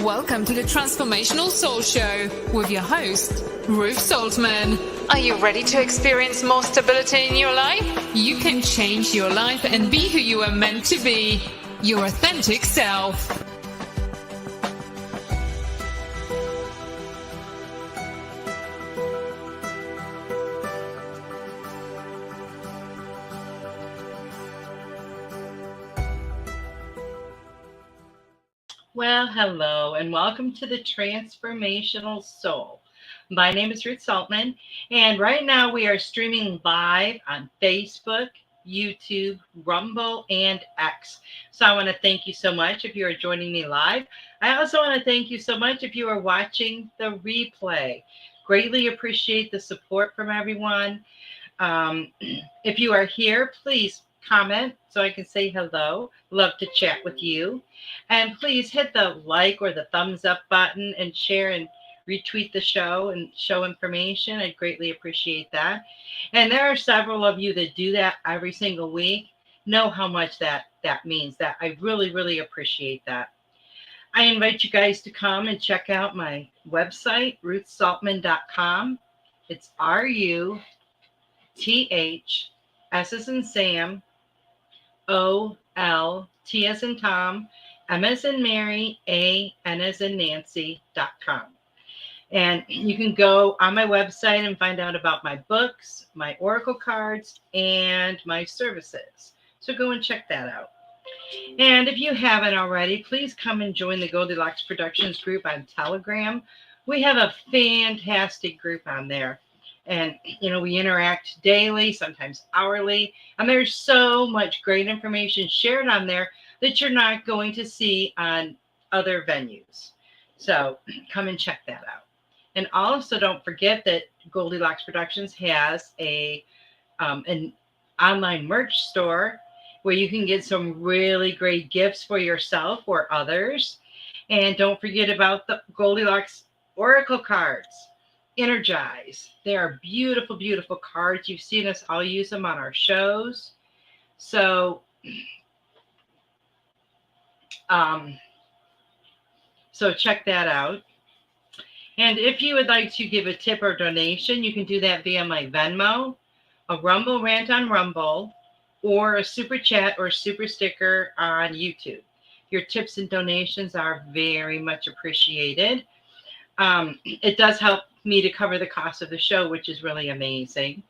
Welcome to the Transformational Soul Show with your host, Ruth Soltman. Are you ready to experience more stability in your life? You can change your life and be who you are meant to be, your authentic self. Well, hello, and welcome to the Transformational Soul. My name is Ruth Soltman, and right now we are streaming live on Facebook, YouTube, Rumble, and X. So I want to thank you so much if you are joining me live. I also want to thank you so much if you are watching the replay. Greatly appreciate the support from everyone. If you are here, please comment so I can say hello. Love to chat with you. And please hit the like or the thumbs up button and share and retweet the show and show information. I'd greatly appreciate that. And there are several of you that do that every single week. Know how much that means. That I really, really appreciate that. I invite you guys to come and check out my website, ruthsoltman.com. It's RUTH, S as in Sam, OL, T as in Tom, M as in Mary, AN as in Nancy.com. And you can go on my website and find out about my books, my oracle cards, and my services. So go and check that out. And if you haven't already, please come and join the Goldylocks Productions group on Telegram. We have a fantastic group on there. And, we interact daily, sometimes hourly. And there's so much great information shared on there that you're not going to see on other venues. So come and check that out. And also don't forget that Goldylocks Productions has an online merch store where you can get some really great gifts for yourself or others. And don't forget about the Goldylocks Oracle cards. Energize. They are beautiful, beautiful cards. You've seen us all use them on our shows. So, check that out. And if you would like to give a tip or donation, you can do that via my Venmo, a Rumble rant on Rumble, or a super chat or super sticker on YouTube. Your tips and donations are very much appreciated. It does help me to cover the cost of the show, which is really amazing.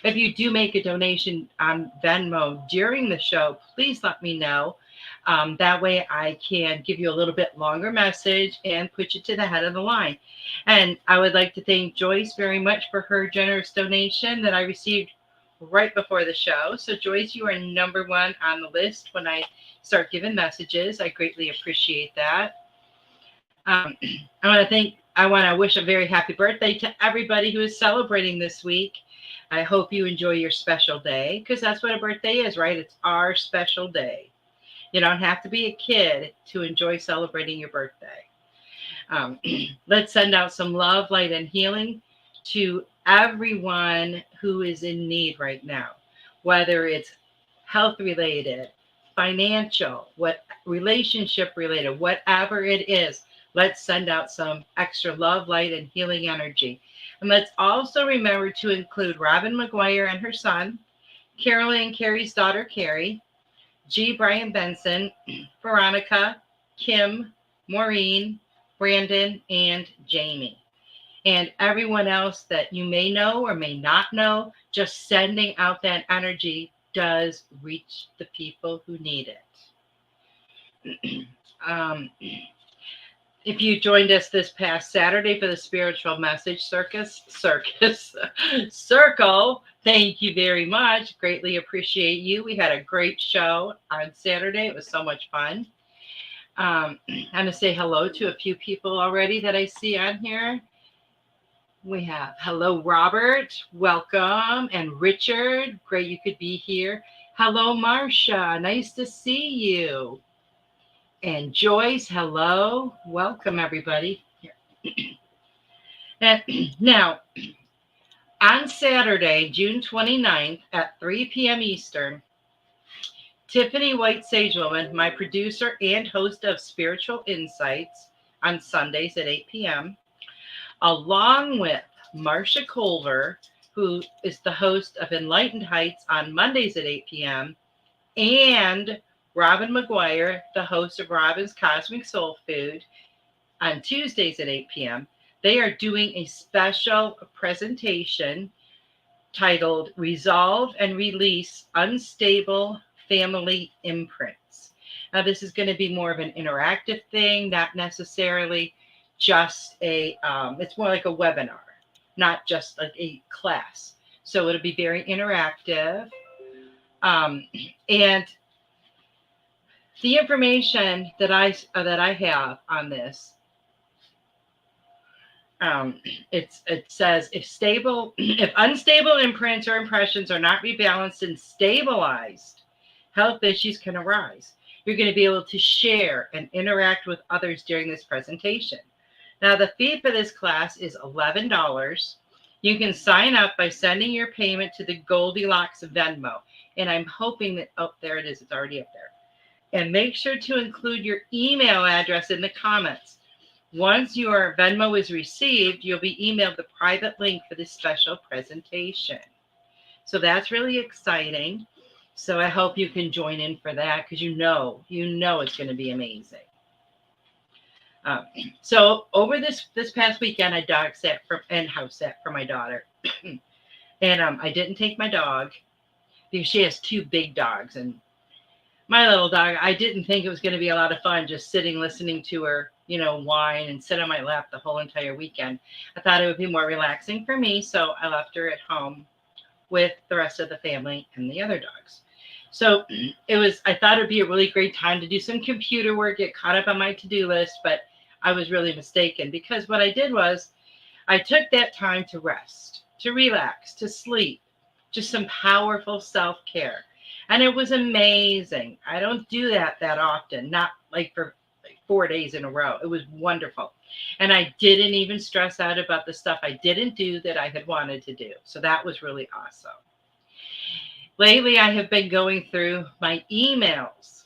If you do make a donation on Venmo during the show, please let me know. That way I can give you a little bit longer message and put you to the head of the line. And I would like to thank Joyce very much for her generous donation that I received right before the show. So Joyce, you are number one on the list when I start giving messages. I greatly appreciate that. I want to wish a very happy birthday to everybody who is celebrating this week. I hope you enjoy your special day, because that's what a birthday is, right? It's our special day. You don't have to be a kid to enjoy celebrating your birthday. Let's send out some love, light, and healing to everyone who is in need right now, whether it's health related, financial, relationship related, whatever it is. Let's send out some extra love, light, and healing energy. And let's also remember to include Robin McGuire and her son, Carolyn and Carrie's daughter, Carrie, G. Brian Benson, Veronica, Kim, Maureen, Brandon, and Jamie. And everyone else that you may know or may not know, just sending out that energy does reach the people who need it. If you joined us this past Saturday for the Spiritual Message Circle, thank you very much. Greatly appreciate you. We had a great show on Saturday. It was so much fun. I'm going to say hello to a few people already that I see on here. We have, hello, Robert. Welcome. And Richard, great you could be here. Hello, Marcia. Nice to see you. And Joyce, hello. Welcome, everybody. And now, on Saturday, June 29th at 3 p.m. Eastern, Tiffany White Sagewoman, my producer and host of Spiritual Insights on Sundays at 8 p.m., along with Marcia Culver, who is the host of Enlightened Heights on Mondays at 8 p.m., and Robin McGuire, the host of Robin's Cosmic Soul Food, on Tuesdays at 8 p.m. They are doing a special presentation titled Resolve and Release Unstable Family Imprints. Now, this is going to be more of an interactive thing, not necessarily just it's more like a webinar, not just like a class. So it'll be very interactive. And the information that I have on this, it says if unstable imprints or impressions are not rebalanced and stabilized, health issues can arise. You're going to be able to share and interact with others during this presentation. Now, the fee for this class is $11. You can sign up by sending your payment to the Goldylocks Venmo. And I'm hoping that, oh, there it is. It's already up there. And make sure to include your email address in the comments. Once your Venmo is received, you'll be emailed the private link for this special presentation. So that's really exciting. So I hope you can join in for that, because you know it's going to be amazing. So over this past weekend, I dog sat and house sat for my daughter. And I didn't take my dog because she has two big dogs. And my little dog, I didn't think it was going to be a lot of fun just sitting, listening to her, whine and sit on my lap the whole entire weekend. I thought it would be more relaxing for me. So I left her at home with the rest of the family and the other dogs. So I thought it'd be a really great time to do some computer work, get caught up on my to-do list, but I was really mistaken, because what I did was I took that time to rest, to relax, to sleep, just some powerful self-care. And it was amazing. I don't do that often, not like for 4 days in a row. It was wonderful. And I didn't even stress out about the stuff I didn't do that I had wanted to do. So that was really awesome. Lately, I have been going through my emails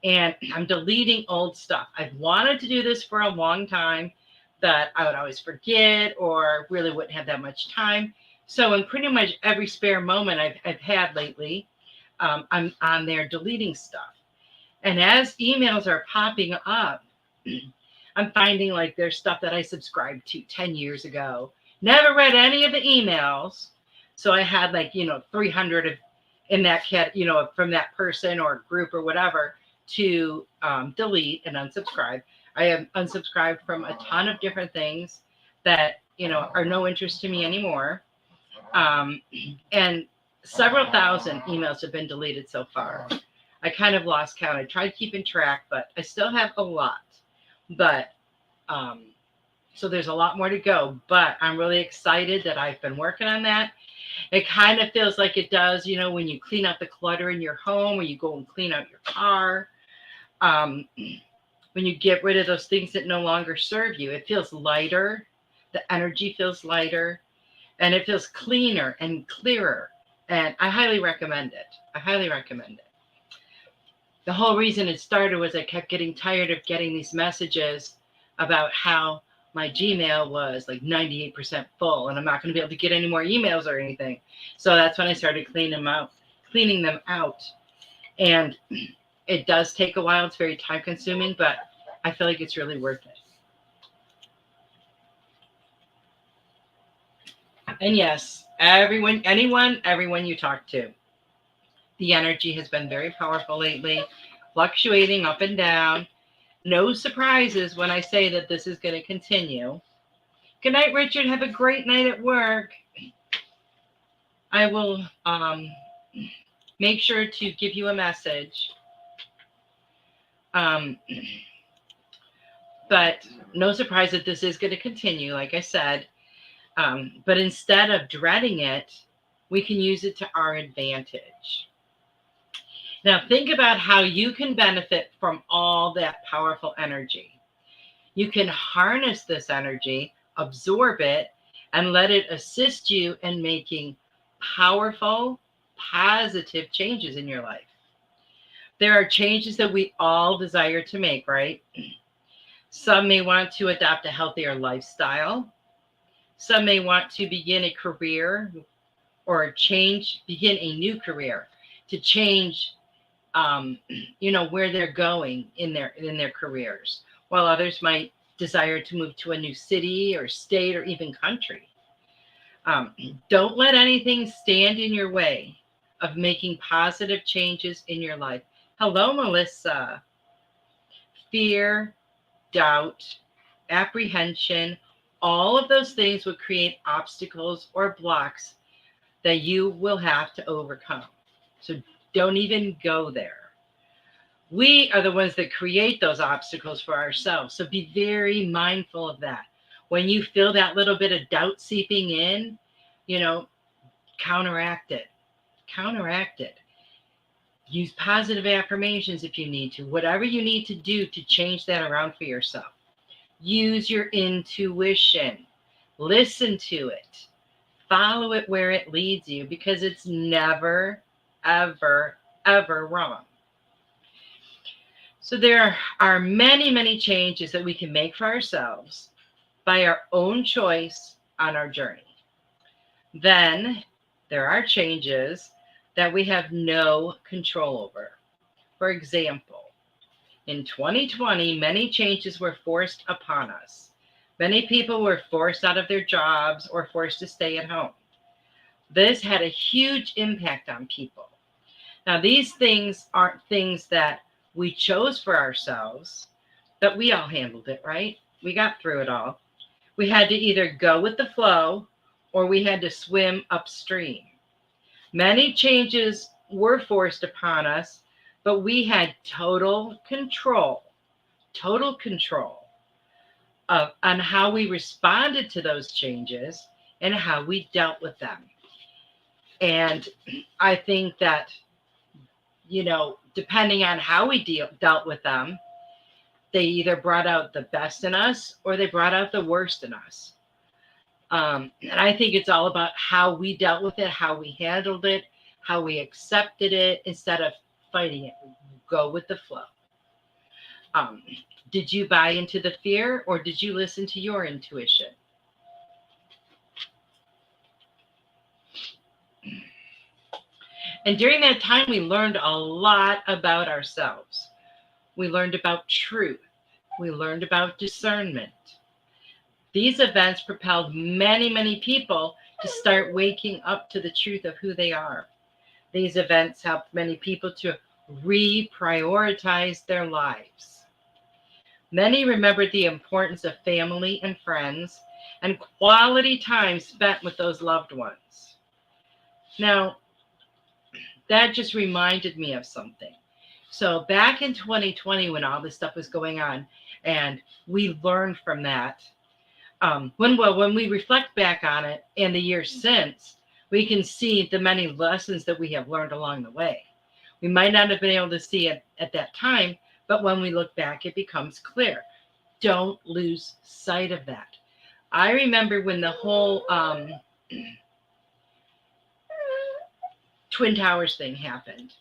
and I'm deleting old stuff. I've wanted to do this for a long time, but I would always forget or really wouldn't have that much time. So in pretty much every spare moment I've had lately, I'm on there deleting stuff. And as emails are popping up, I'm finding like there's stuff that I subscribed to 10 years ago. Never read any of the emails. So I had 300 of in that cat, from that person or group or whatever to delete and unsubscribe. I have unsubscribed from a ton of different things that, are no interest to me anymore. And several thousand emails have been deleted so far. I kind of lost count. I tried keeping track, but I still have a lot. But so there's a lot more to go. But I'm really excited that I've been working on that. It kind of feels like it does, when you clean out the clutter in your home, or you go and clean out your car. When you get rid of those things that no longer serve you, it feels lighter. The energy feels lighter, and it feels cleaner and clearer. And I highly recommend it. The whole reason it started was I kept getting tired of getting these messages about how my Gmail was 98% full and I'm not going to be able to get any more emails or anything. So that's when I started cleaning them out. And it does take a while. It's very time consuming, but I feel like it's really worth it. And yes, everyone you talk to, the energy has been very powerful lately, fluctuating up and down. No surprises when I say that this is going to continue. Good night, Richard. Have a great night at work. I will make sure to give you a message. But no surprise that this is going to continue, like I said. But instead of dreading it, we can use it to our advantage. Now, think about how you can benefit from all that powerful energy. You can harness this energy, absorb it, and let it assist you in making powerful, positive changes in your life. There are changes that we all desire to make, right? Some may want to adopt a healthier lifestyle. Some may want to begin a career or begin a new career to change, where they're going in their careers, while others might desire to move to a new city or state or even country. Don't let anything stand in your way of making positive changes in your life. Hello, Melissa. Fear, doubt, apprehension, all of those things will create obstacles or blocks that you will have to overcome. So don't even go there. We are the ones that create those obstacles for ourselves. So be very mindful of that. When you feel that little bit of doubt seeping in, counteract it. Counteract it. Use positive affirmations if you need to. Whatever you need to do to change that around for yourself. Use your intuition. Listen to it. Follow it where it leads you, because it's never, ever, ever wrong. So there are many, many changes that we can make for ourselves by our own choice on our journey. Then there are changes that we have no control over. For example, in 2020, many changes were forced upon us. Many people were forced out of their jobs or forced to stay at home. This had a huge impact on people. Now, these things aren't things that we chose for ourselves, but we all handled it, right? We got through it all. We had to either go with the flow or we had to swim upstream. Many changes were forced upon us, but we had total control on how we responded to those changes and how we dealt with them. And I think that, depending on how we dealt with them, they either brought out the best in us or they brought out the worst in us. And I think it's all about how we dealt with it, how we handled it, how we accepted it instead of fighting it. Go with the flow. Did you buy into the fear or did you listen to your intuition? And during that time, we learned a lot about ourselves. We learned about truth. We learned about discernment. These events propelled many, many people to start waking up to the truth of who they are. These events helped many people to reprioritize their lives. Many remembered the importance of family and friends and quality time spent with those loved ones. Now, that just reminded me of something. So back in 2020, when all this stuff was going on, and we learned from that, when we reflect back on it and the years since, we can see the many lessons that we have learned along the way. We might not have been able to see it at that time, but when we look back, it becomes clear. Don't lose sight of that. I remember when the whole Twin Towers thing happened,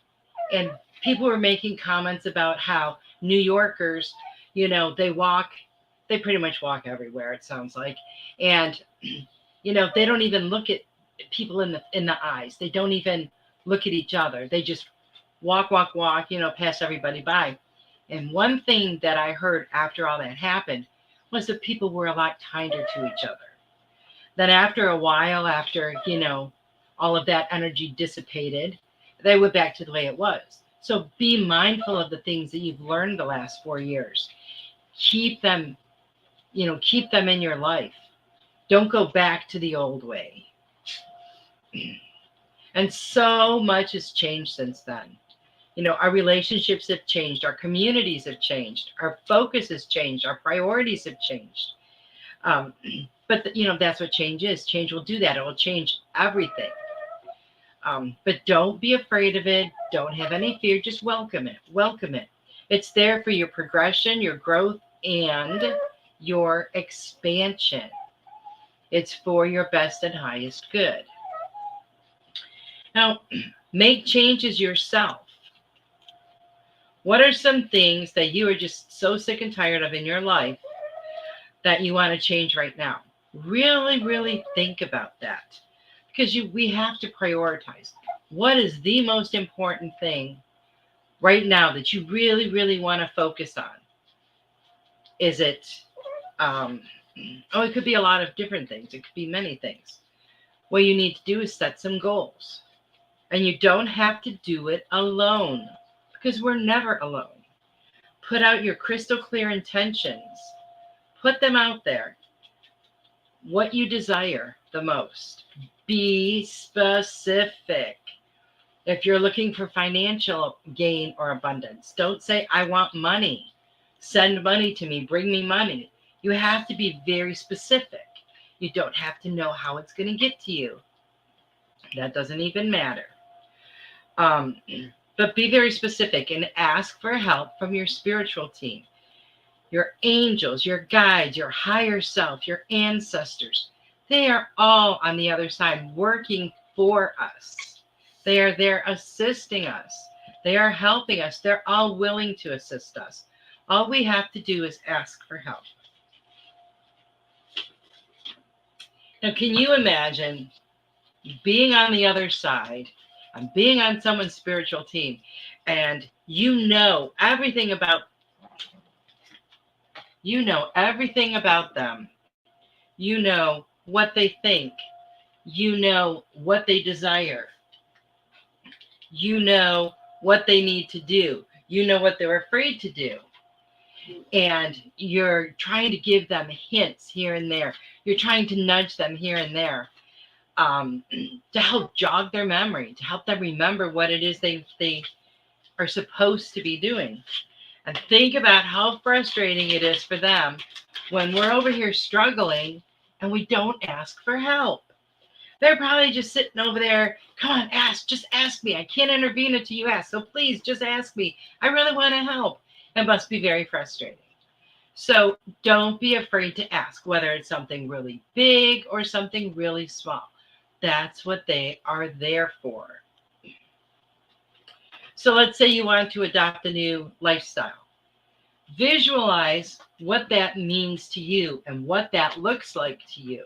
and people were making comments about how New Yorkers, they pretty much walk everywhere, it sounds like. And, they don't even look at people in the eyes. They don't even look at each other. They just walk, pass everybody by. And one thing that I heard after all that happened was that people were a lot kinder to each other. Then after a while, after, all of that energy dissipated, they went back to the way it was. So be mindful of the things that you've learned the last 4 years. Keep them in your life. Don't go back to the old way. And so much has changed since then. Our relationships have changed. Our communities have changed. Our focus has changed. Our priorities have changed. But that's what change is. Change will do that. It will change everything. But don't be afraid of it. Don't have any fear. Just welcome it. Welcome it. It's there for your progression, your growth, and your expansion. It's for your best and highest good. Now, make changes yourself. What are some things that you are just so sick and tired of in your life that you want to change right now? Really, really think about that, because we have to prioritize. What is the most important thing right now that you really, really want to focus on? Is it, it could be a lot of different things. It could be many things. What you need to do is set some goals. And you don't have to do it alone, because we're never alone. Put out your crystal clear intentions. Put them out there. What you desire the most. Be specific. If you're looking for financial gain or abundance, don't say, I want money. Send money to me. Bring me money. You have to be very specific. You don't have to know how it's going to get to you. That doesn't even matter. But be very specific and ask for help from your spiritual team, your angels, your guides, your higher self, your ancestors. They are all on the other side working for us. They are there assisting us. They are helping us. They're all willing to assist us. All we have to do is ask for help. Now, can you imagine being on the other side and being on someone's spiritual team, and you know everything about them. You know what they think. You know what they desire. You know what they need to do. You know what they're afraid to do. And you're trying to give them hints here and there. You're trying to nudge them here and there. To help jog their memory, to help them remember what it is they are supposed to be doing. And think about how frustrating it is for them when we're over here struggling and we don't ask for help. They're probably just sitting over there, come on, just ask me. I can't intervene until you ask. So please just ask me. I really want to help. It must be very frustrating. So don't be afraid to ask, whether it's something really big or something really small. That's what they are there for. So let's say you want to adopt a new lifestyle. Visualize what that means to you and what that looks like to you.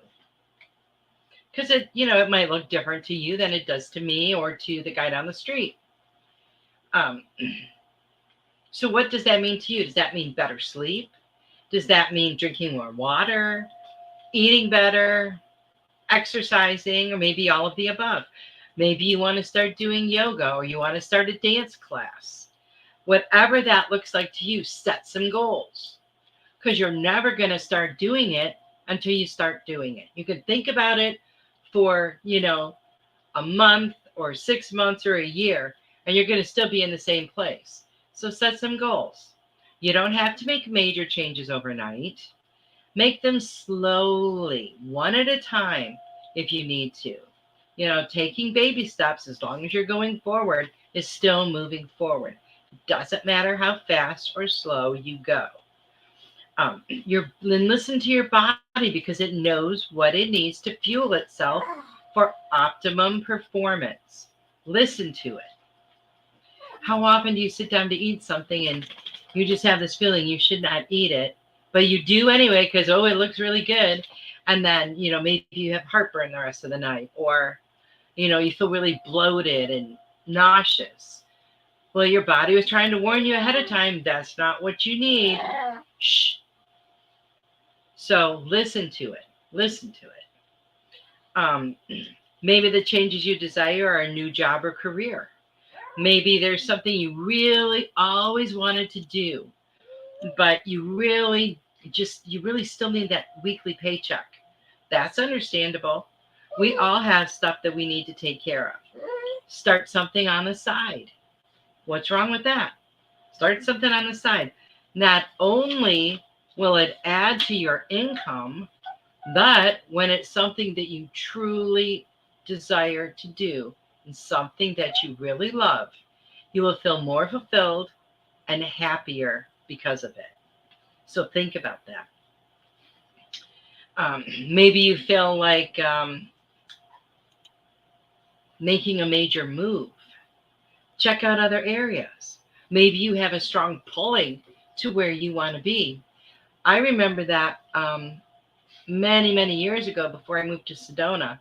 Because it might look different to you than it does to me or to the guy down the street. So what does that mean to you? Does that mean better sleep? Does that mean drinking more water, eating better, exercising, or maybe all of the above? Maybe you want to start doing yoga, or you want to start a dance class. Whatever that looks like to you, set some goals, because you're never going to start doing it until you start doing it. You can think about it for, a month or 6 months or a year, and you're going to still be in the same place. So set some goals. You don't have to make major changes overnight. Make them slowly, one at a time, if you need to. Taking baby steps, as long as you're going forward, is still moving forward. It doesn't matter how fast or slow you go. Listen to your body, because it knows what it needs to fuel itself for optimum performance. Listen to it. How often do you sit down to eat something and you just have this feeling you should not eat it, but you do anyway because, it looks really good. And then, maybe you have heartburn the rest of the night, or, you feel really bloated and nauseous. Well, your body was trying to warn you ahead of time. That's not what you need. Shh. So listen to it. Listen to it. Maybe the changes you desire are a new job or career. Maybe there's something you really always wanted to do, but you really still need that weekly paycheck. That's understandable. We all have stuff that we need to take care of. Start something on the side. What's wrong with that? Start something on the side. Not only will it add to your income, but when it's something that you truly desire to do and something that you really love, you will feel more fulfilled and happier because of it. So think about that. Maybe you feel like making a major move. Check out other areas. Maybe you have a strong pulling to where you want to be. I remember that many, many years ago, before I moved to Sedona,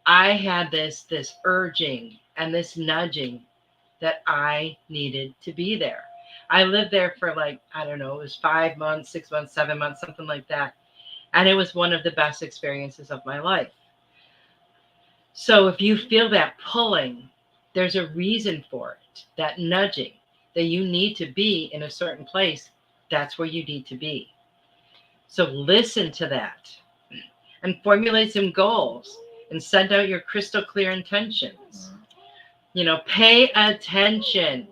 I had this urging and this nudging that I needed to be there. I lived there for like, I don't know, it was 5 months, 6 months, 7 months, something like that. And it was one of the best experiences of my life. So if you feel that pulling, there's a reason for it, that nudging, that you need to be in a certain place. That's where you need to be. So listen to that and formulate some goals and send out your crystal clear intentions. Pay attention.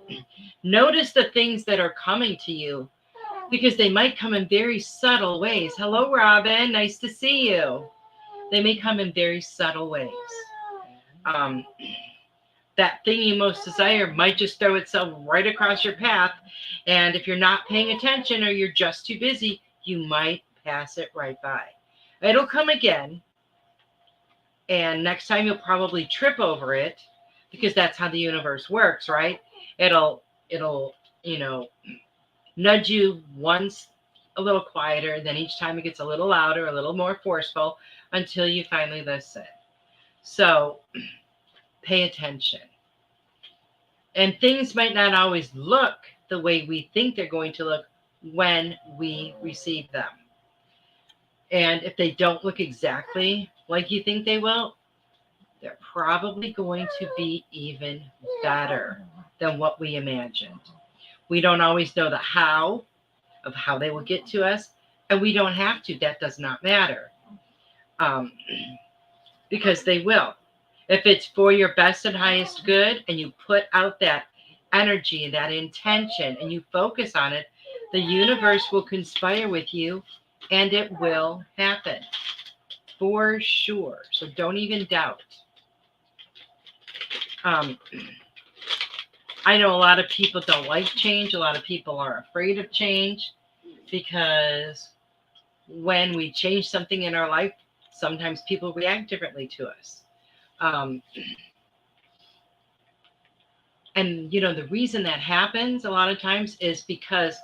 Notice the things that are coming to you, because they might come in very subtle ways. Hello, Robin. Nice to see you. They may come in very subtle ways. That thing you most desire might just throw itself right across your path. And if you're not paying attention or you're just too busy, you might pass it right by. It'll come again. And next time you'll probably trip over it, because that's how the universe works, right? It'll nudge you once a little quieter, then each time it gets a little louder, a little more forceful, until you finally listen. So pay attention. And things might not always look the way we think they're going to look when we receive them. And if they don't look exactly like you think they will, they're probably going to be even better than what we imagined. We don't always know the how of how they will get to us, and we don't have to. That does not matter, because they will. If it's for your best and highest good, and you put out that energy and that intention and you focus on it, the universe will conspire with you, and it will happen for sure. So don't even doubt. I know a lot of people don't like change. A lot of people are afraid of change, because when we change something in our life, sometimes people react differently to us. And the reason that happens a lot of times is because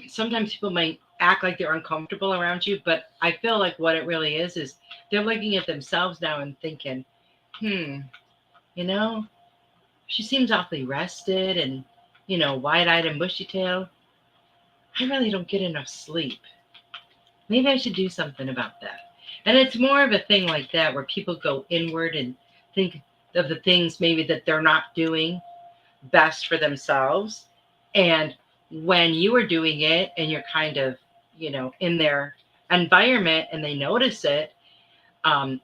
sometimes people might act like they're uncomfortable around you, but I feel like what it really is they're looking at themselves now and thinking, she seems awfully rested and, wide-eyed and bushy-tailed. I really don't get enough sleep. Maybe I should do something about that. And it's more of a thing like that, where people go inward and think of the things maybe that they're not doing best for themselves. And when you are doing it and you're kind of, in their environment and they notice it,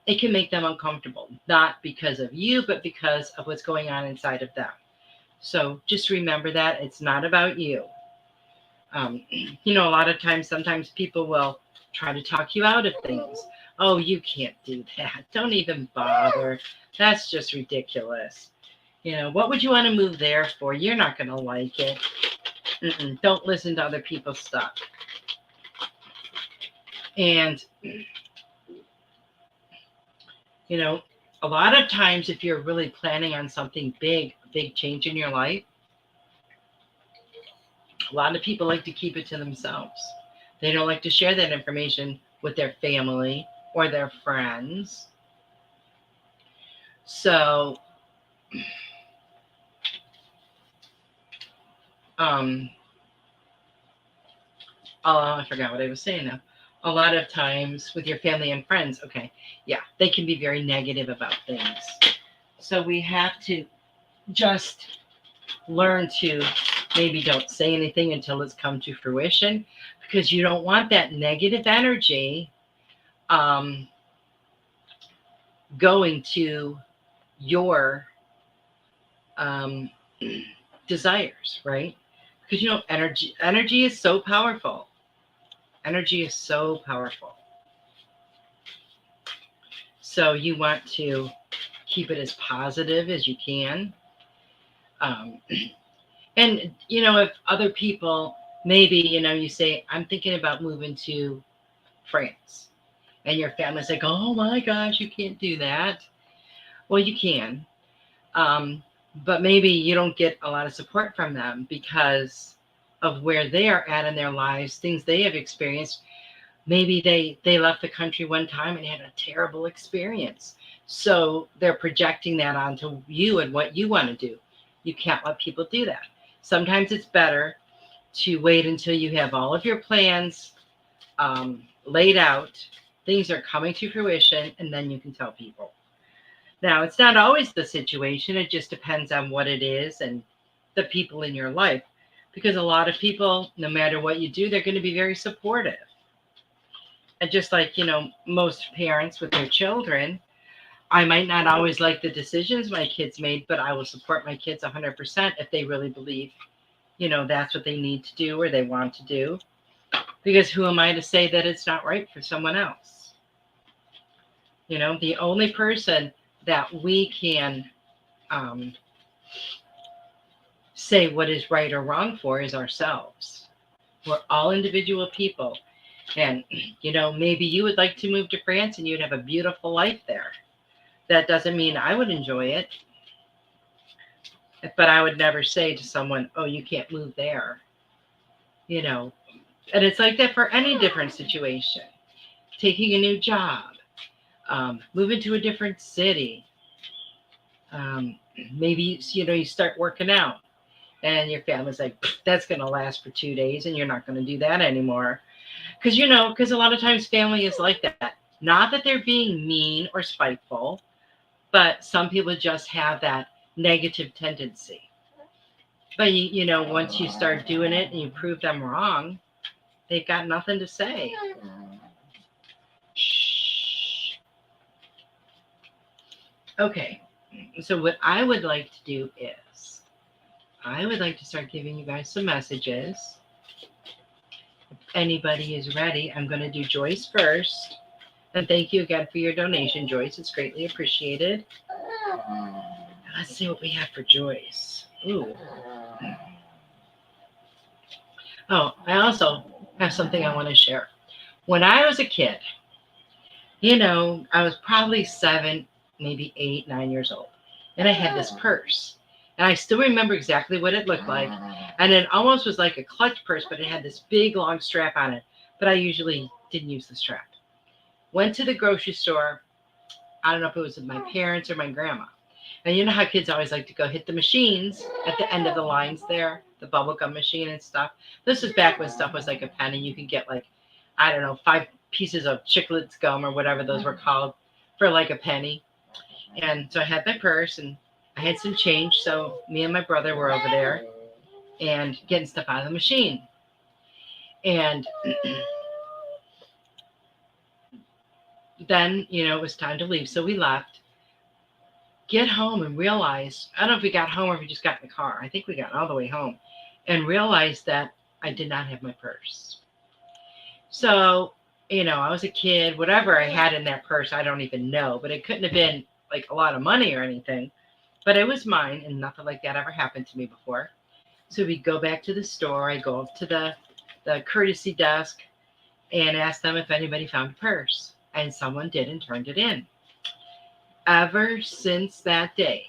it can make them uncomfortable, not because of you, but because of what's going on inside of them. So just remember that it's not about you. A lot of times, sometimes people will try to talk you out of things. Oh, you can't do that. Don't even bother. That's just ridiculous. What would you want to move there for? You're not going to like it. Don't listen to other people's stuff. And, a lot of times, if you're really planning on something big, a big change in your life, a lot of people like to keep it to themselves. They don't like to share that information with their family or their friends. So, I forgot what I was saying now. A lot of times with your family and friends, they can be very negative about things. So we have to just learn to maybe don't say anything until it's come to fruition, because you don't want that negative energy going to your desires, right? Because energy is so powerful. Energy is so powerful. So you want to keep it as positive as you can. And, if other people, maybe, you say, I'm thinking about moving to France. And your family's like, oh my gosh, you can't do that. Well, you can. but maybe you don't get a lot of support from them because of where they are at in their lives, things they have experienced. Maybe they left the country one time and had a terrible experience. So they're projecting that onto you and what you want to do. You can't let people do that. Sometimes it's better to wait until you have all of your plans laid out, things are coming to fruition, and then you can tell people. Now, it's not always the situation. It just depends on what it is and the people in your life. Because a lot of people, no matter what you do, they're going to be very supportive. And just like, most parents with their children, I might not always like the decisions my kids made, but I will support my kids 100% if they really believe, that's what they need to do or they want to do. Because who am I to say that it's not right for someone else? The only person that we can say what is right or wrong for is ourselves. We're all individual people. And, maybe you would like to move to France and you'd have a beautiful life there. That doesn't mean I would enjoy it. But I would never say to someone, oh, you can't move there. And it's like that for any different situation. Taking a new job, moving to a different city. Maybe, you start working out and your family's like, that's going to last for 2 days and you're not going to do that anymore. Because a lot of times family is like that. Not that they're being mean or spiteful, but some people just have that negative tendency. But, once you start doing it and you prove them wrong, they've got nothing to say. Shh. Okay. So what I would like to do is I would like to start giving you guys some messages. If anybody is ready, I'm going to do Joyce first. And thank you again for your donation, Joyce. It's greatly appreciated. Let's see what we have for Joyce. Ooh. Oh, I also have something I want to share. When I was a kid, I was probably 7, maybe 8, 9 years old. And I had this purse. And I still remember exactly what it looked like. And it almost was like a clutch purse, but it had this big, long strap on it. But I usually didn't use the strap. Went to the grocery store. I don't know if it was with my parents or my grandma. And you know how kids always like to go hit the machines at the end of the lines there, the bubblegum machine and stuff. This was back when stuff was like a penny. You could get 5 pieces of Chiclets gum or whatever those were called for like a penny. And so I had my purse and I had some change. So me and my brother were over there and getting stuff out of the machine. And then, it was time to leave. So we left. Get home and realize, I don't know if we got home or if we just got in the car. I think we got all the way home and realized that I did not have my purse. So, I was a kid, whatever I had in that purse, I don't even know, but it couldn't have been like a lot of money or anything, but it was mine and nothing like that ever happened to me before. So we go back to the store. I go up to the courtesy desk and ask them if anybody found a purse, and someone did and turned it in. Ever since that day.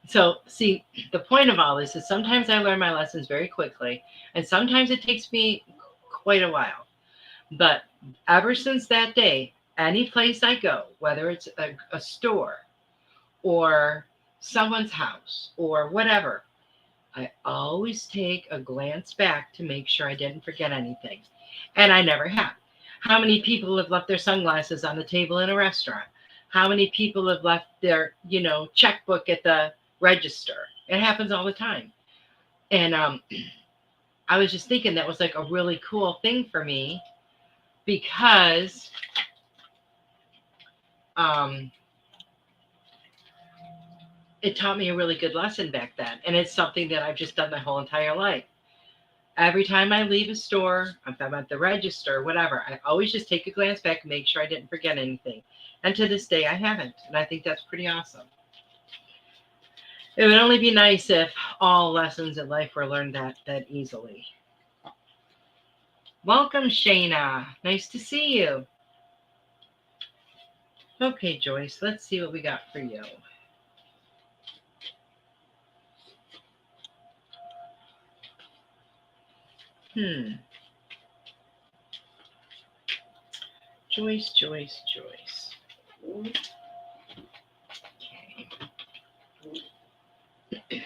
So, see, the point of all this is sometimes I learn my lessons very quickly, and sometimes it takes me quite a while. But ever since that day, any place I go, whether it's a store or someone's house or whatever, I always take a glance back to make sure I didn't forget anything. And I never have. How many people have left their sunglasses on the table in a restaurant? How many people have left their, checkbook at the register? It happens all the time. And I was just thinking that was like a really cool thing for me because it taught me a really good lesson back then. And it's something that I've just done my whole entire life. Every time I leave a store, if I'm at the register, whatever, I always just take a glance back and make sure I didn't forget anything. And to this day, I haven't. And I think that's pretty awesome. It would only be nice if all lessons in life were learned that easily. Welcome, Shayna. Nice to see you. Okay, Joyce, let's see what we got for you. Joyce, Joyce, Joyce. Okay.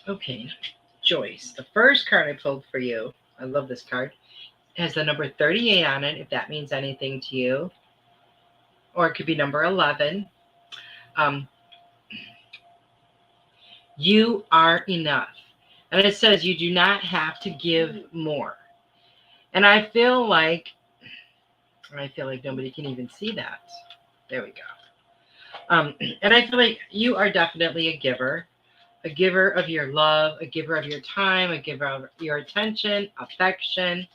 Okay, Joyce. The first card I pulled for you, I love this card, has the number 38 on it, if that means anything to you. Or it could be number 11. You are enough. And it says you do not have to give more. And I feel like nobody can even see that. There we go. And I feel like you are definitely a giver of your love, a giver of your time, a giver of your attention, affection.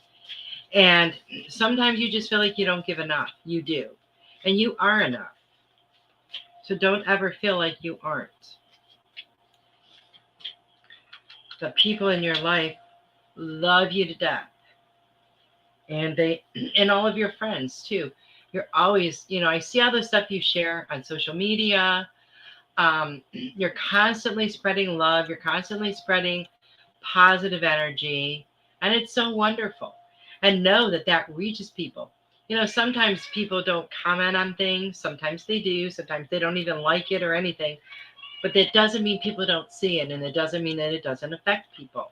And sometimes you just feel like you don't give enough. You do. And you are enough. So don't ever feel like you aren't. The people in your life love you to death. And all of your friends too. You're always, I see all the stuff you share on social media. You're constantly spreading love. You're constantly spreading positive energy. And it's so wonderful. And know that reaches people. Sometimes people don't comment on things. Sometimes they do. Sometimes they don't even like it or anything. But that doesn't mean people don't see it. And it doesn't mean that it doesn't affect people.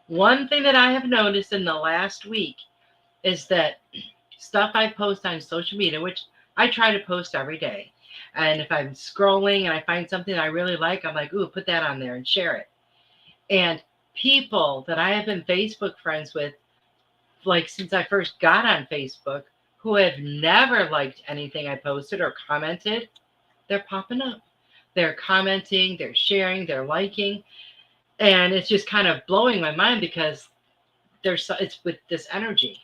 One thing that I have noticed in the last week is that stuff I post on social media, which I try to post every day. And if I'm scrolling and I find something I really like, I'm like, ooh, put that on there and share it. And people that I have been Facebook friends with, like since I first got on Facebook, who have never liked anything I posted or commented, they're popping up. They're commenting, they're sharing, they're liking. And it's just kind of blowing my mind because it's with this energy.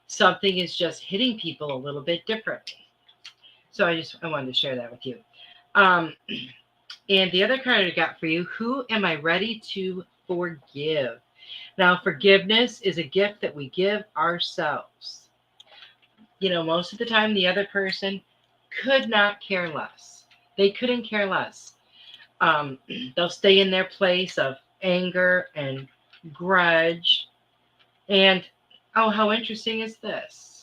Something is just hitting people a little bit differently. So I wanted to share that with you. And the other card I got for you, who am I ready to forgive? Now, forgiveness is a gift that we give ourselves. Most of the time, the other person could not care less. They couldn't care less. They'll stay in their place of anger and grudge. And, oh, how interesting is this?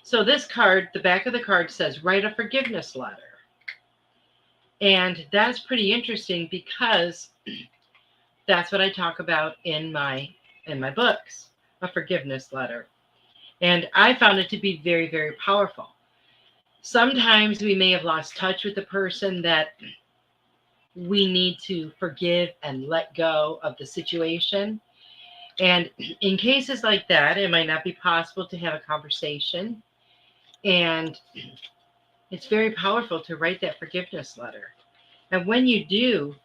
So this card, the back of the card says, write a forgiveness letter. And that's pretty interesting because that's what I talk about in my books, a forgiveness letter. And I found it to be very, very powerful. Sometimes we may have lost touch with the person that we need to forgive and let go of the situation. And in cases like that, it might not be possible to have a conversation. And it's very powerful to write that forgiveness letter. And when you do,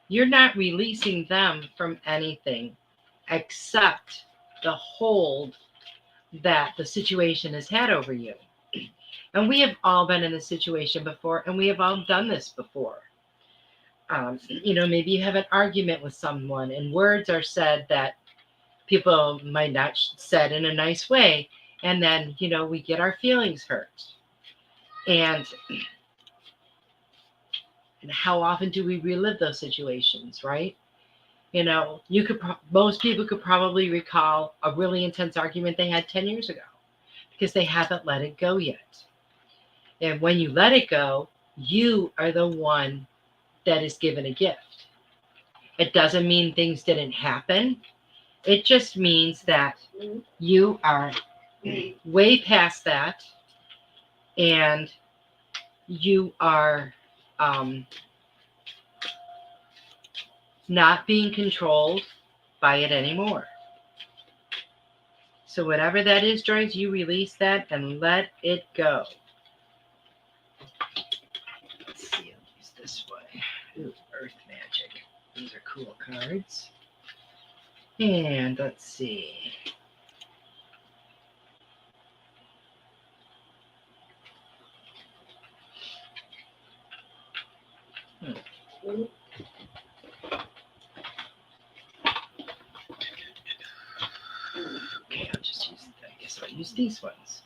you're not releasing them from anything except the hold that the situation has had over you. And we have all been in this situation before, and we have all done this before. Maybe you have an argument with someone and words are said that people might not said in a nice way. And then, we get our feelings hurt. And how often do we relive those situations, right? Most people could probably recall a really intense argument they had 10 years ago because they haven't let it go yet. And when you let it go, you are the one that is given a gift. It doesn't mean things didn't happen. It just means that you are way past that and you are not being controlled by it anymore. So whatever that is, Joyce, you release that and let it go. Let's see, I'll use this way. Ooh, Earth Magic. These are cool cards. And let's see. Okay, I'll use these ones.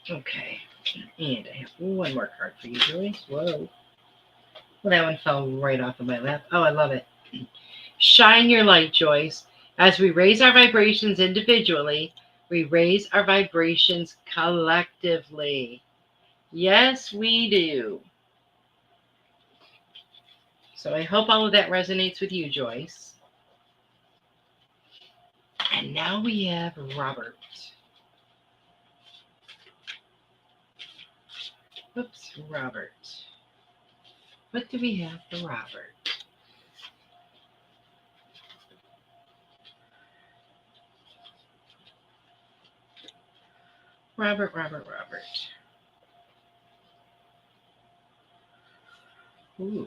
Okay. And I have one more card for you, Joyce. Whoa. Well, that one fell right off of my lap. Oh, I love it. Shine your light, Joyce. As we raise our vibrations individually, we raise our vibrations collectively. Yes, we do. So I hope all of that resonates with you, Joyce. And now we have Robert. Oops, Robert. What do we have for Robert? Robert. Ooh.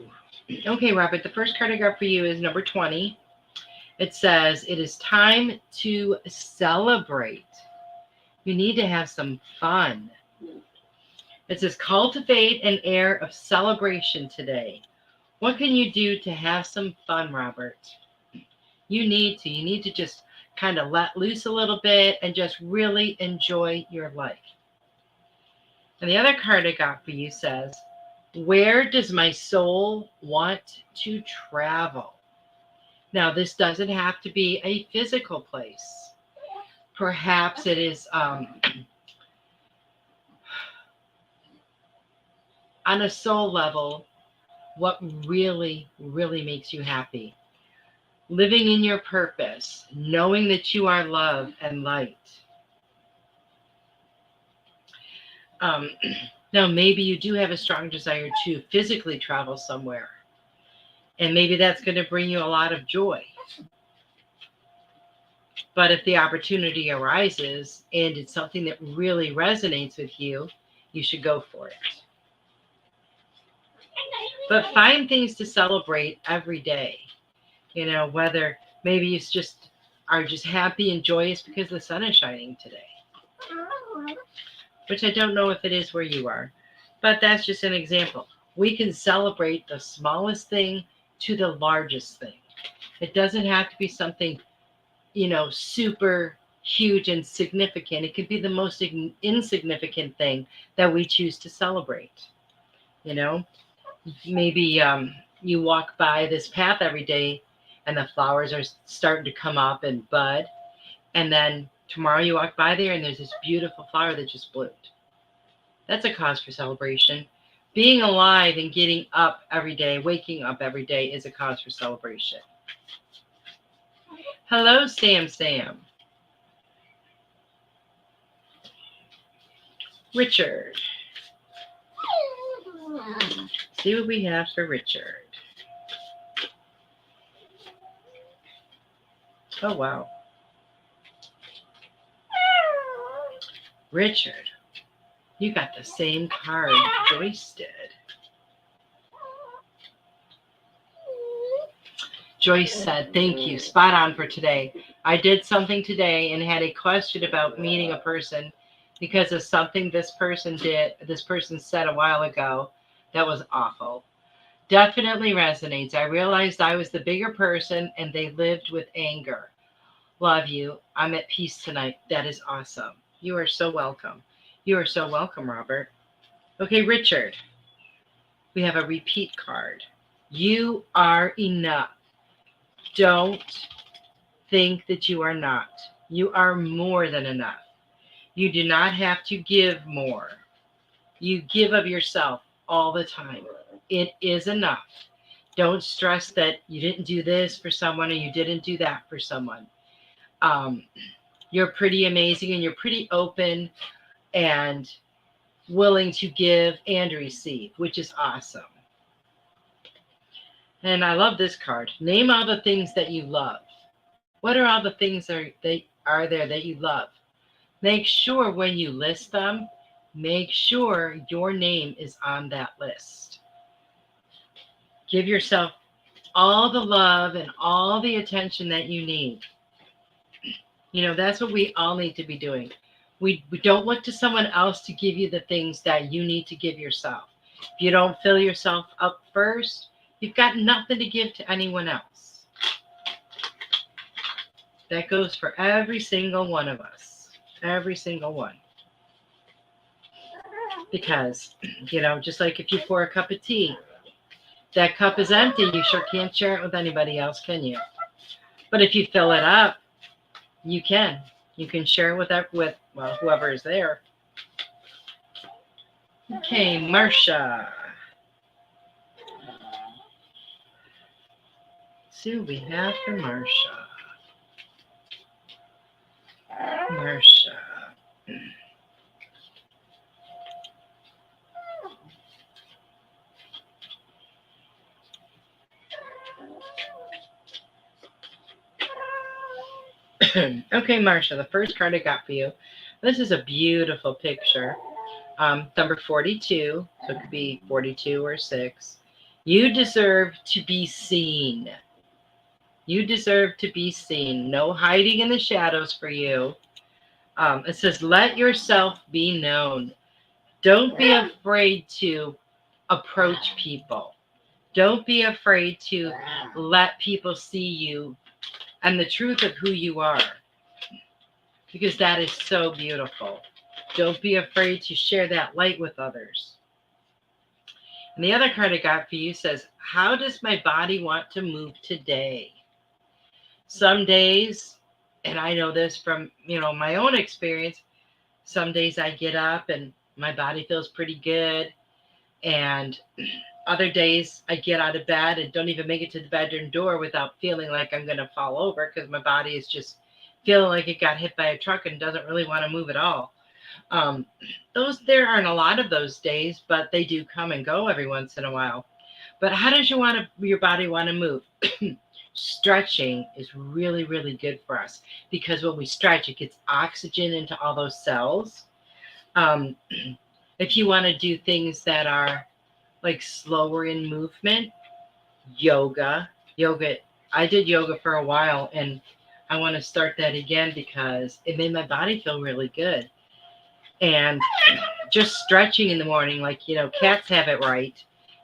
Okay, Robert, the first card I got for you is number 20. It says, it is time to celebrate. You need to have some fun. It says, cultivate an air of celebration today. What can you do to have some fun, Robert? You need to just kind of let loose a little bit and just really enjoy your life. And the other card I got for you says, where does my soul want to travel? Now, this doesn't have to be a physical place. Perhaps it is on a soul level, what really, really makes you happy. Living in your purpose, knowing that you are love and light. Now, maybe you do have a strong desire to physically travel somewhere. And maybe that's going to bring you a lot of joy. But if the opportunity arises and it's something that really resonates with you, you should go for it. But find things to celebrate every day. You know, whether maybe you are just happy and joyous because the sun is shining today. Which I don't know if it is where you are. But that's just an example. We can celebrate the smallest thing to the largest thing. It doesn't have to be something, super huge and significant. It could be the most insignificant thing that we choose to celebrate. Maybe you walk by this path every day and the flowers are starting to come up and bud. And then tomorrow you walk by there and there's this beautiful flower that just bloomed. That's a cause for celebration. Being alive and getting up every day, waking up every day is a cause for celebration. Hello, Sam. Richard. See what we have for Richard. Oh, wow. Richard, you got the same card Joyce did. Joyce said, thank you. Spot on for today. I did something today and had a question about meeting a person because of something this person said a while ago that was awful. Definitely resonates. I realized I was the bigger person and they lived with anger. Love you. I'm at peace tonight. That is awesome. You are so welcome. You are so welcome, Robert. Okay, Richard. We have a repeat card. You are enough. Don't think that you are not. You are more than enough. You do not have to give more. You give of yourself all the time. It is enough. Don't stress that you didn't do this for someone or you didn't do that for someone. You're pretty amazing and you're pretty open and willing to give and receive, which is awesome. And I love this card. Name all the things that you love. What are all the things that are there that you love? Make sure when you list them, make sure your name is on that list. Give yourself all the love and all the attention that you need. That's what we all need to be doing. We don't look to someone else to give you the things that you need to give yourself. If you don't fill yourself up first, you've got nothing to give to anyone else. That goes for every single one of us. Every single one. Because, just like if you pour a cup of tea, that cup is empty. You sure can't share it with anybody else, can you? But if you fill it up, you can. You can share it with whoever is there. Okay, Marcia. Let's see what we have for Marcia. Marcia. Okay, Marcia, the first card I got for you. This is a beautiful picture. Number 42, so it could be 42 or 6. You deserve to be seen. You deserve to be seen. No hiding in the shadows for you. It says, let yourself be known. Don't be afraid to approach people. Don't be afraid to let people see you and the truth of who you are, because that is so beautiful. Don't be afraid to share that light with others. And the other card I got for you says, how does my body want to move today? Some days, and I know this from, my own experience, some days I get up and my body feels pretty good. And other days I get out of bed and don't even make it to the bedroom door without feeling like I'm going to fall over, because my body is just feeling like it got hit by a truck and doesn't really want to move at all. There aren't a lot of those days, but they do come and go every once in a while. But how does your body want to move? Stretching is really, really good for us, because when we stretch, it gets oxygen into all those cells. If you want to do things that are like slower in movement, yoga. I did yoga for a while, and I want to start that again because it made my body feel really good. And just stretching in the morning, like, cats have it right.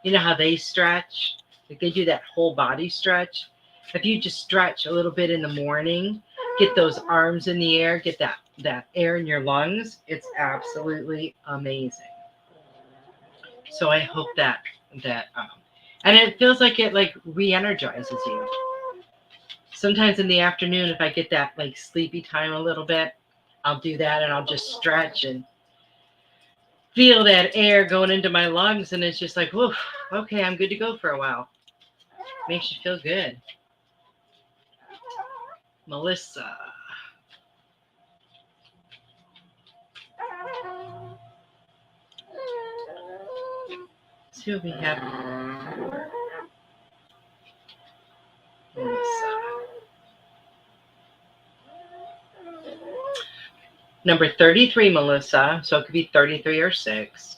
You know how they stretch? Like, they do that whole body stretch. If you just stretch a little bit in the morning, get those arms in the air, get that air in your lungs, it's absolutely amazing. So I hope that and it feels like it like re-energizes you. Sometimes in the afternoon, if I get that like sleepy time a little bit, I'll do that, and I'll just stretch and feel that air going into my lungs, and it's just like, whoa, okay, I'm good to go for a while. Makes you feel good. Melissa. Let's see what we have for Melissa. Number 33, Melissa. So it could be 33 or 6.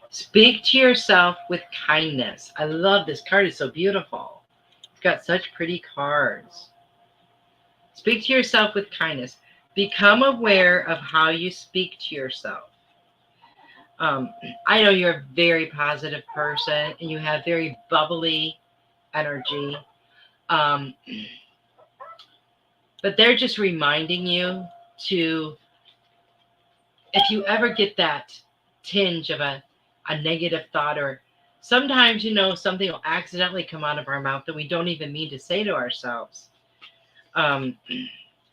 Speak to yourself with kindness. I love this card. It's so beautiful. It's got such pretty cards. Speak to yourself with kindness. Become aware of how you speak to yourself. I know you're a very positive person and you have very bubbly energy. But they're just reminding you to, if you ever get that tinge of a negative thought, or sometimes, something will accidentally come out of our mouth that we don't even mean to say to ourselves.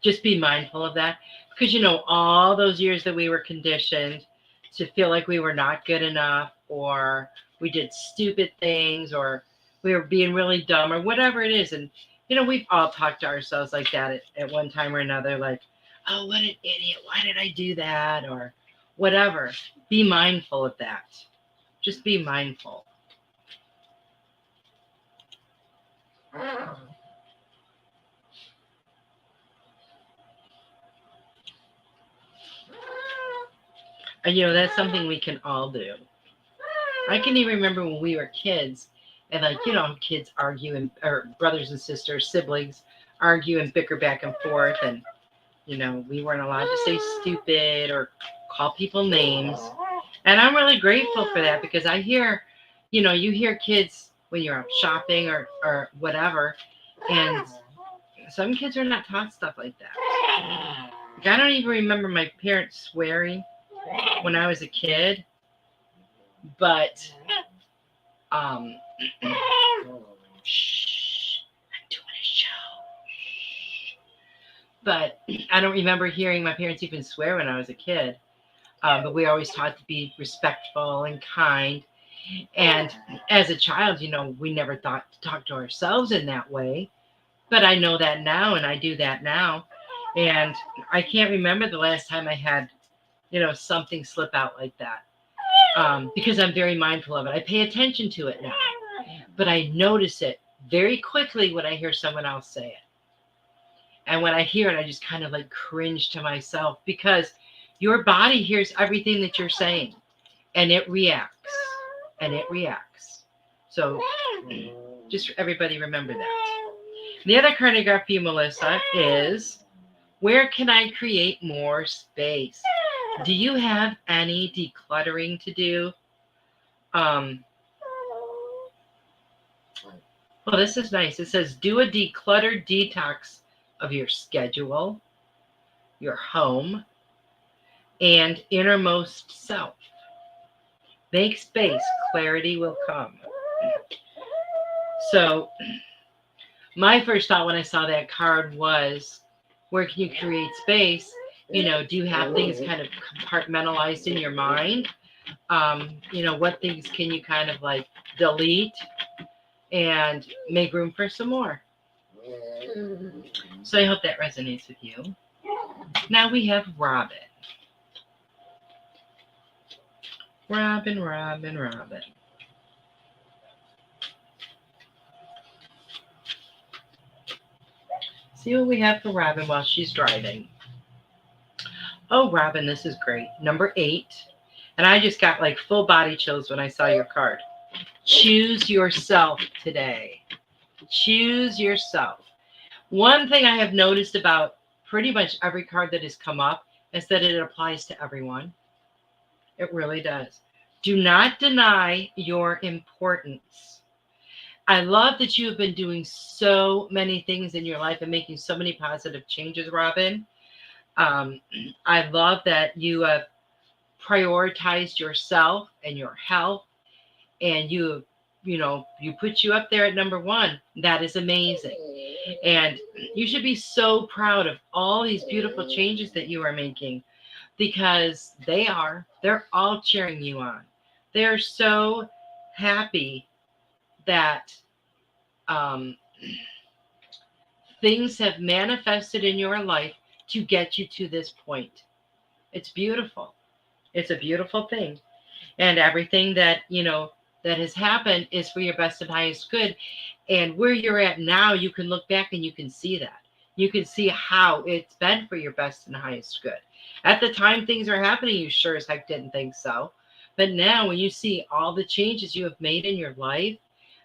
Just be mindful of that, because, all those years that we were conditioned to feel like we were not good enough, or we did stupid things, or we were being really dumb, or whatever it is. And, we've all talked to ourselves like that at one time or another, like, oh, what an idiot. Why did I do that? Or whatever. Be mindful of that. Just be mindful. That's something we can all do. I can even remember when we were kids, and kids argue, or brothers and sisters, siblings argue and bicker back and forth, and we weren't allowed to say stupid or call people names. And I'm really grateful for that, because I hear, you hear kids when you're out shopping or whatever, and some kids are not taught stuff like that. Like, I don't even remember my parents swearing when I was a kid. But shh, I'm doing a show. But I don't remember hearing my parents even swear when I was a kid. But we always taught to be respectful and kind. And as a child, we never thought to talk to ourselves in that way. But I know that now, and I do that now. And I can't remember the last time I had, something slip out like that. Because I'm very mindful of it. I pay attention to it now. But I notice it very quickly when I hear someone else say it. And when I hear it, I just kind of like cringe to myself, because your body hears everything that you're saying, and it reacts, and it reacts. So just everybody remember that. The other card I got for you, Melissa, is where can I create more space? Do you have any decluttering to do? Well, this is nice. It says, do a decluttered detox of your schedule, your home, and innermost self. Make space. Clarity will come. So my first thought when I saw that card was, where can you create space? Do you have things kind of compartmentalized in your mind? What things can you kind of like delete and make room for some more? So I hope that resonates with you. Now we have Robin. Robin. See what we have for Robin while she's driving. Oh, Robin, this is great. Number 8. And I just got like full body chills when I saw your card. Choose yourself today. Choose yourself. One thing I have noticed about pretty much every card that has come up is that it applies to everyone. It really does. Do not deny your importance. I love that you have been doing so many things in your life and making so many positive changes, Robin. I love that you have prioritized yourself and your health, and you put you up there at number 1. That is amazing. And you should be so proud of all these beautiful changes that you are making, because they're all cheering you on. They're so happy that things have manifested in your life to get you to this point. It's beautiful. It's a beautiful thing. And everything that, that has happened is for your best and highest good. And where you're at now, you can look back and you can see that. You can see how it's been for your best and highest good. At the time things are happening, you sure as heck didn't think so. But now when you see all the changes you have made in your life,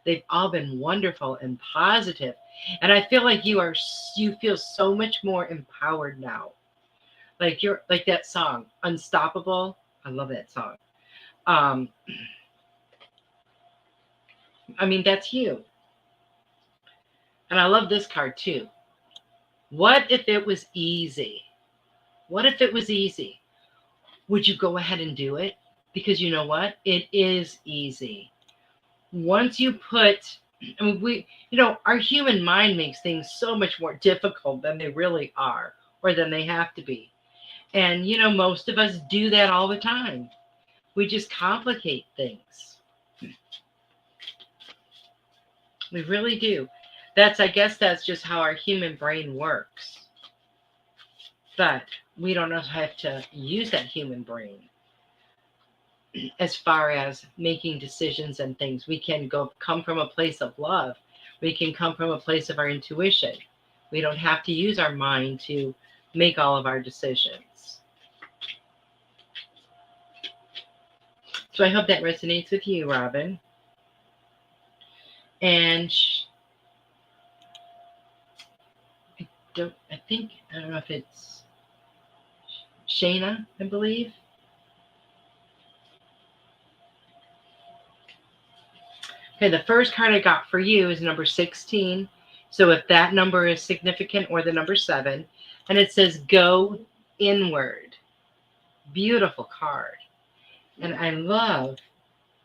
they've all been wonderful and positive. And I feel like you feel so much more empowered now. Like you're like that song, Unstoppable. I love that song. That's you. And I love this card too. What if it was easy? What if it was easy? Would you go ahead and do it? Because you know what? It is easy. Once you put, our human mind makes things so much more difficult than they really are, or than they have to be. And, most of us do that all the time. We just complicate things. We really do. I guess that's just how our human brain works. But we don't have to use that human brain as far as making decisions and things. We can come from a place of love. We can come from a place of our intuition. We don't have to use our mind to make all of our decisions. So I hope that resonates with you, Robin. And I don't know if it's Shayna, I believe. Okay, the first card I got for you is number 16. So if that number is significant, or the number 7, and it says go inward. Beautiful card. And I love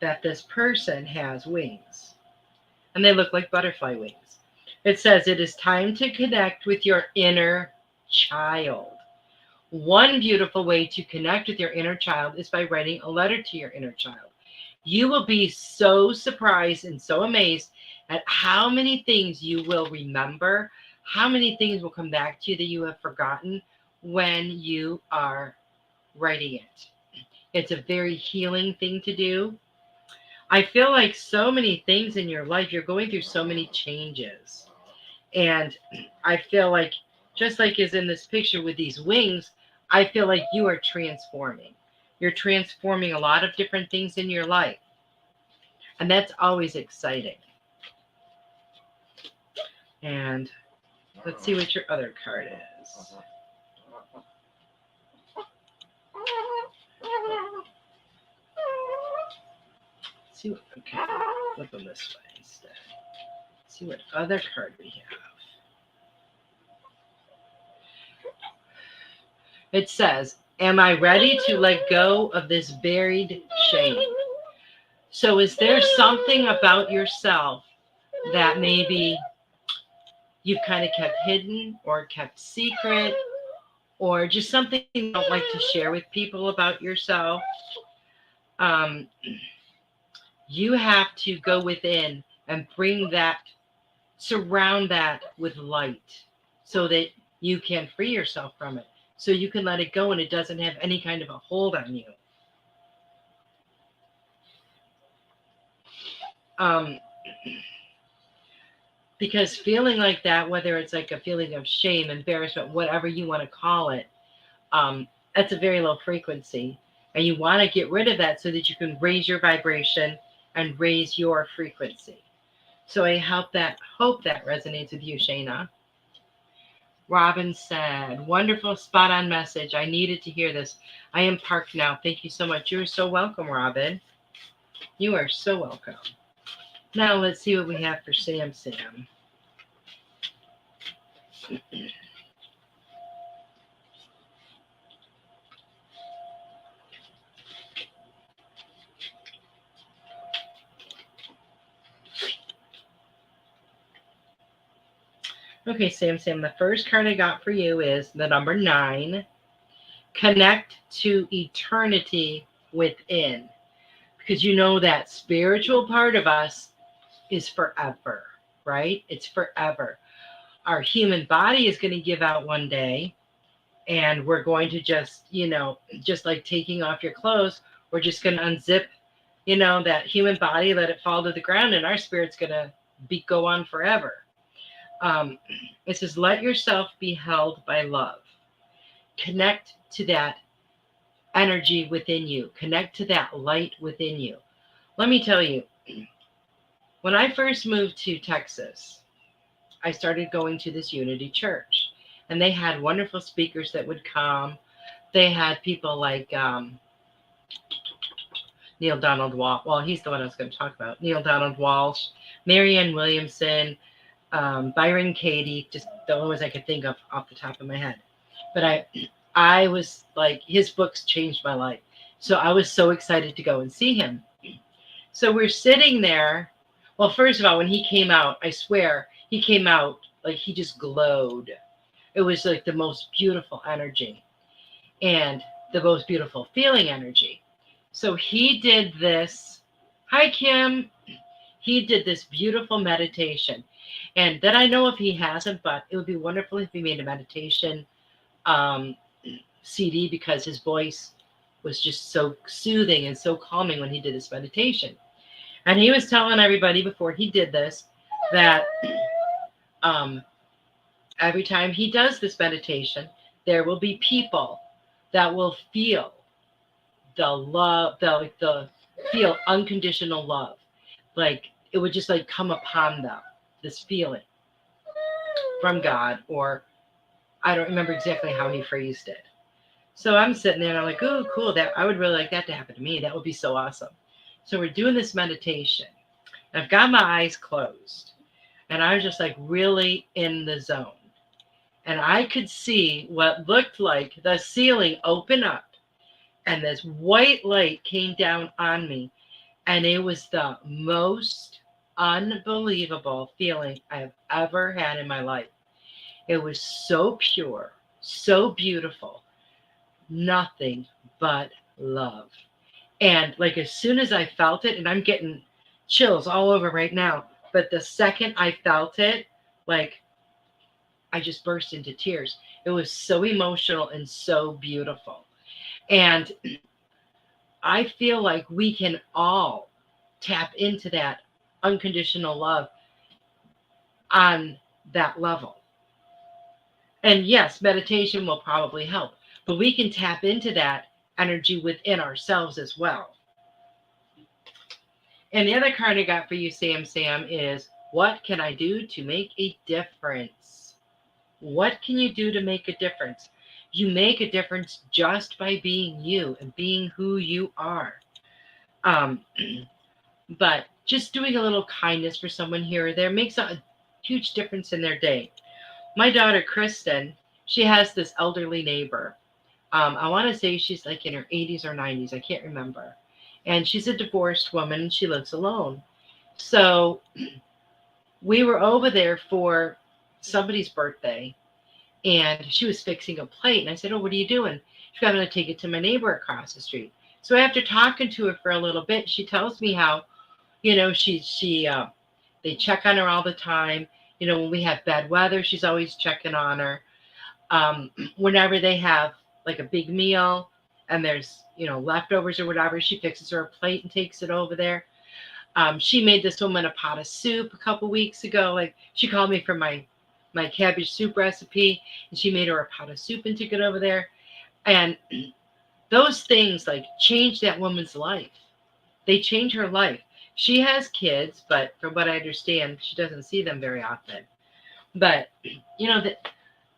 that this person has wings, and they look like butterfly wings. It says it is time to connect with your inner child. One beautiful way to connect with your inner child is by writing a letter to your inner child. You will be so surprised and so amazed at how many things you will remember, how many things will come back to you that you have forgotten when you are writing it. It's a very healing thing to do. I feel like so many things in your life, you're going through so many changes. And I feel like, just like is in this picture with these wings, I feel like you are transforming. You're transforming a lot of different things in your life. And that's always exciting. And let's see what your other card is. See what, okay, flip them this way instead. See what other card we have. It says, am I ready to let go of this buried shame? So is there something about yourself that maybe you've kind of kept hidden or kept secret, or just something you don't like to share with people about yourself? You have to go within and bring that, surround that with light so that you can free yourself from it. So you can let it go and it doesn't have any kind of a hold on you. Because feeling like that, whether it's like a feeling of shame, embarrassment, whatever you want to call it, that's a very low frequency. And you want to get rid of that so that you can raise your vibration and raise your frequency. So I hope that resonates with you, Shayna. Robin said, wonderful, spot on message. I needed to hear this. I am parked now. Thank you so much. You're so welcome, Robin. You are so welcome. Now let's see what we have for Sam. Okay, Sam, the first card I got for you is the number 9. Connect to eternity within. Because you know that spiritual part of us is forever, right? It's forever. Our human body is going to give out one day, and we're going to just, just like taking off your clothes, we're just going to unzip, that human body, let it fall to the ground, and our spirit's going to go on forever. It says, let yourself be held by love. Connect to that energy within you. Connect to that light within you. Let me tell you, when I first moved to Texas, I started going to this Unity church, and they had wonderful speakers that would come. They had people like Neil Donald Walsh. Well, he's the one I was going to talk about. Neil Donald Walsh, Marianne Williamson, Byron Katie, just the only ones I could think of off the top of my head. But I was like, his books changed my life. So I was so excited to go and see him. So we're sitting there. Well, first of all, when he came out, I swear, he came out like he just glowed. It was like the most beautiful energy and the most beautiful feeling energy. So he did this. Hi, Kim. He did this beautiful meditation. And that I know if he hasn't, but it would be wonderful if he made a meditation CD, because his voice was just so soothing and so calming when he did this meditation. And he was telling everybody before he did this that every time he does this meditation, there will be people that will feel the love, the feel unconditional love. Like it would just like come upon them, this feeling from God, or I don't remember exactly how he phrased it. So I'm sitting there and I'm like, oh, cool. That I would really like that to happen to me. That would be so awesome. So we're doing this meditation. And I've got my eyes closed. And I was just like really in the zone. And I could see what looked like the ceiling open up. And this white light came down on me. And it was the most unbelievable feeling I've ever had in my life. It was so pure, so beautiful, nothing but love. And like as soon as I felt it, and I'm getting chills all over right now, but the second I felt it, like I just burst into tears. It was so emotional and so beautiful. And I feel like we can all tap into that unconditional love on that level. And yes, meditation will probably help, but we can tap into that energy within ourselves as well. And the other card I got for you, Sam, is what can I do to make a difference? What can you do to make a difference? You make a difference just by being you and being who you are. Um, but just doing a little kindness for someone here or there makes a huge difference in their day. My daughter, Kristen, she has this elderly neighbor. I want to say she's like in her 80s or 90s. I can't remember. And she's a divorced woman and she lives alone. So we were over there for somebody's birthday and she was fixing a plate. And I said, "Oh, what are you doing?" She said, "I'm going to take it to my neighbor across the street." So after talking to her for a little bit, she tells me how, they check on her all the time. When we have bad weather, she's always checking on her. Whenever they have like a big meal and there's, leftovers or whatever, she fixes her a plate and takes it over there. She made this woman a pot of soup a couple weeks ago. Like she called me for my cabbage soup recipe and she made her a pot of soup and took it over there. And those things like change that woman's life. They change her life. She has kids, but from what I understand, she doesn't see them very often. But, that,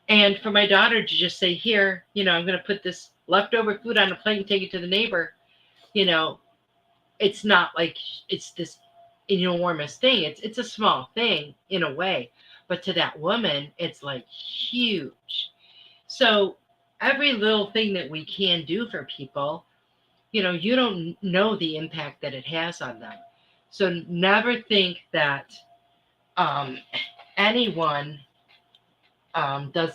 and for my daughter to just say, "Here, I'm going to put this leftover food on a plate and take it to the neighbor," it's not like it's this enormous thing. It's a small thing in a way. But to that woman, it's like huge. So every little thing that we can do for people, you don't know the impact that it has on them. So never think that anyone does,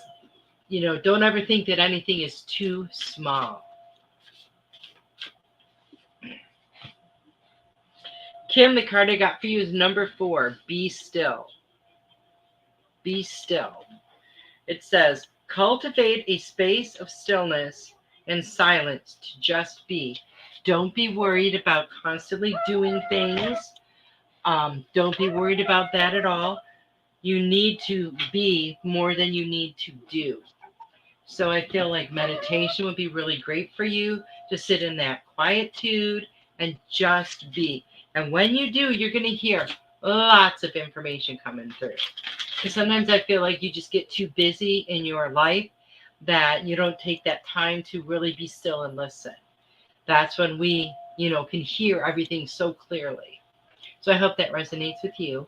don't ever think that anything is too small. Kim, the card I got for you is number 4, be still. Be still. It says, cultivate a space of stillness and silence to just be. Don't be worried about constantly doing things. Don't be worried about that at all. You need to be more than you need to do. So I feel like meditation would be really great for you to sit in that quietude and just be. And when you do, you're going to hear lots of information coming through. Because sometimes I feel like you just get too busy in your life that you don't take that time to really be still and listen. That's when we, can hear everything so clearly. So I hope that resonates with you.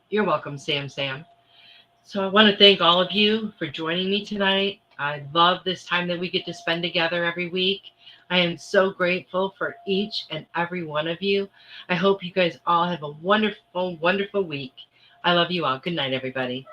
You're welcome, Sam. So I want to thank all of you for joining me tonight. I love this time that we get to spend together every week. I am so grateful for each and every one of you. I hope you guys all have a wonderful, wonderful week. I love you all. Good night, everybody.